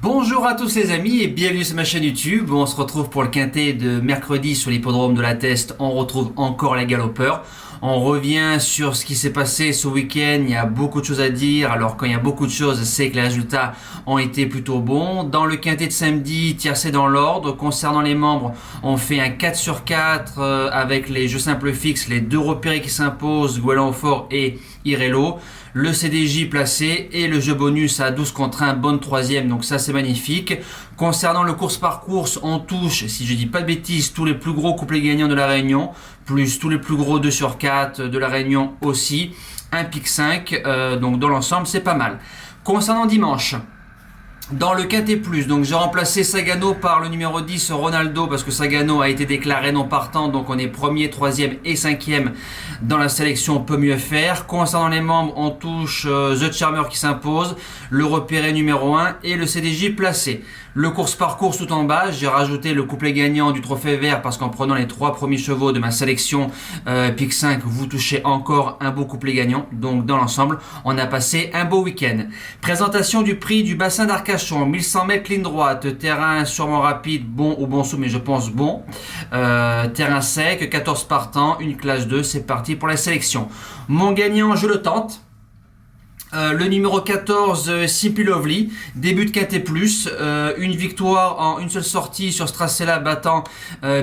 Bonjour à tous les amis et bienvenue sur ma chaîne YouTube. On se retrouve pour le quintet de mercredi sur l'hippodrome de la Teste. On retrouve encore les galopeurs. On revient sur ce qui s'est passé ce week-end. Il y a beaucoup de choses à dire. Alors quand il y a beaucoup de choses, c'est que les résultats ont été plutôt bons. Dans le quintet de samedi, tiercé dans l'ordre. Concernant les membres, on fait un 4 sur 4 avec les jeux simples fixes. Les deux repérés qui s'imposent, Guelanfort et Irello. Le CDJ placé et le jeu bonus à 12 contre 1, bonne troisième, donc ça c'est magnifique. Concernant le course par course, on touche, si je dis pas de bêtises, tous les plus gros couplets gagnants de la Réunion, plus tous les plus gros 2 sur 4 de la Réunion aussi, un pic 5, donc dans l'ensemble c'est pas mal. Concernant dimanche, dans le Quintet Plus, donc j'ai remplacé Sagano par le numéro 10 Ronaldo parce que Sagano a été déclaré non partant, donc on est premier, troisième et cinquième dans la sélection, on peut mieux faire. Concernant les membres, on touche The Charmer qui s'impose, le repéré numéro 1 et le CDJ placé. Le course par course tout en bas, j'ai rajouté le couplet gagnant du trophée vert parce qu'en prenant les 3 premiers chevaux de ma sélection pic 5, vous touchez encore un beau couplet gagnant. Donc dans l'ensemble, on a passé un beau week-end. Présentation du prix du bassin d'Arcachon, 1100 mètres ligne droite, terrain sûrement rapide, bon ou bon sous, mais je pense bon. Terrain sec, 14 partants, une classe 2, c'est parti pour la sélection. Mon gagnant, je le tente. Le numéro 14, Simply Lovely, début de Quintet Plus, une victoire en une seule sortie sur ce tracé-là, battant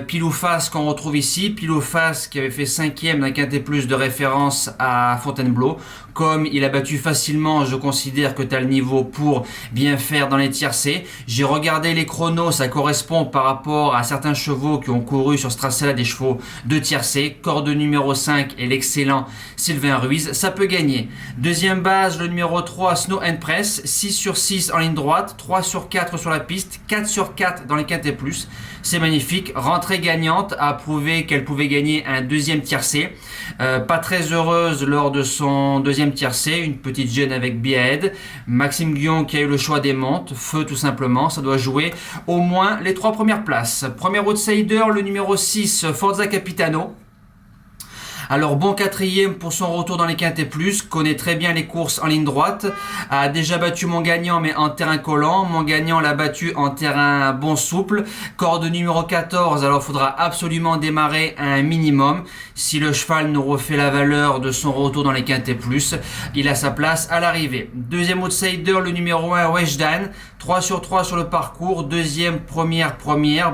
Pilou Face qu'on retrouve ici. Pilou Face qui avait fait 5e d'un Quintet Plus de référence à Fontainebleau. Comme il a battu facilement, je considère que tu as le niveau pour bien faire dans les tiercés. J'ai regardé les chronos, ça correspond par rapport à certains chevaux qui ont couru sur ce tracé-là, des chevaux de tiercés. Corde numéro 5 et l'excellent Sylvain Ruiz, ça peut gagner. Deuxième base, le numéro 3, Snow and Press, 6 sur 6 en ligne droite, 3 sur 4 sur la piste, 4 sur 4 dans les Quintet Plus. C'est magnifique. Rentrée gagnante, a prouvé qu'elle pouvait gagner un deuxième tiercé. Pas très heureuse lors de son deuxième tiercé, une petite gêne avec Beahead. Maxime Guillon qui a eu le choix des montes, feu tout simplement, ça doit jouer au moins les 3 premières places. Premier outsider, le numéro 6, Forza Capitano. Alors bon quatrième pour son retour dans les Quintet Plus, connaît très bien les courses en ligne droite, a déjà battu mon gagnant mais en terrain collant, mon gagnant l'a battu en terrain bon souple, corde numéro 14, alors il faudra absolument démarrer un minimum, si le cheval nous refait la valeur de son retour dans les Quintet Plus, il a sa place à l'arrivée. Deuxième outsider, le numéro 1 Weshdan, 3 sur 3 sur le parcours, deuxième, première,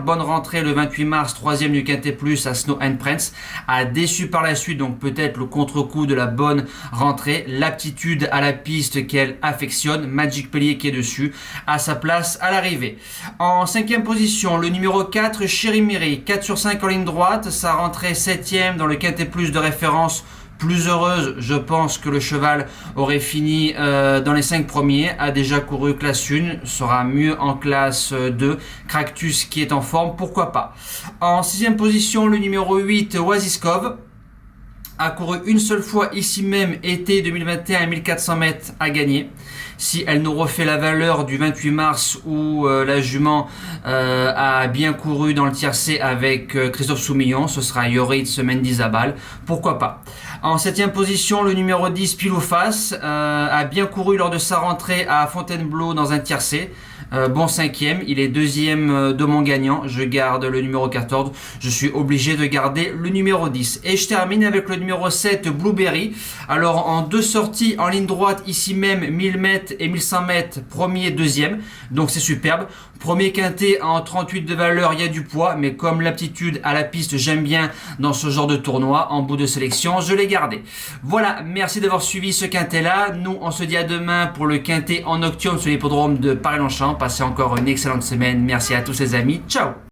bonne rentrée le 28 mars, troisième du Quintet Plus à Snow and Prince, a déçu par la suite, donc peut-être le contre-coup de la bonne rentrée, l'aptitude à la piste qu'elle affectionne, Magic Pellier qui est dessus, à sa place à l'arrivée. En cinquième position, le numéro 4, Chirimiri, 4 sur 5 en ligne droite, sa rentrée 7e dans le Quintet Plus de référence, plus heureuse, je pense que le cheval aurait fini dans les 5 premiers, a déjà couru classe 1, sera mieux en classe 2, Cractus qui est en forme, pourquoi pas. En sixième position, le numéro 8, Waziskov, a couru une seule fois ici même, été 2021 à 1400 mètres à gagner. Si elle nous refait la valeur du 28 mars où la jument a bien couru dans le tiercé avec Christophe Soumillon, ce sera Yoritz Mendizabal, pourquoi pas. En 7e position, le numéro 10, Pilou Face, a bien couru lors de sa rentrée à Fontainebleau dans un tiercé. Bon 5e, il est deuxième de mon gagnant, je garde le numéro 14, je suis obligé de garder le numéro 10. Et je termine avec le numéro 7, Blueberry. Alors en 2 sorties en ligne droite, ici même 1000 mètres et 1100 mètres, premier et deuxième, donc c'est superbe. Premier quintet en 38 de valeur, il y a du poids, mais comme l'aptitude à la piste, j'aime bien dans ce genre de tournoi, en bout de sélection, je l'ai gardé. Voilà, merci d'avoir suivi ce quintet-là. Nous, on se dit à demain pour le quintet en nocturne sur l'hippodrome de Paris-Longchamp. Passez encore une excellente semaine. Merci à tous les amis. Ciao!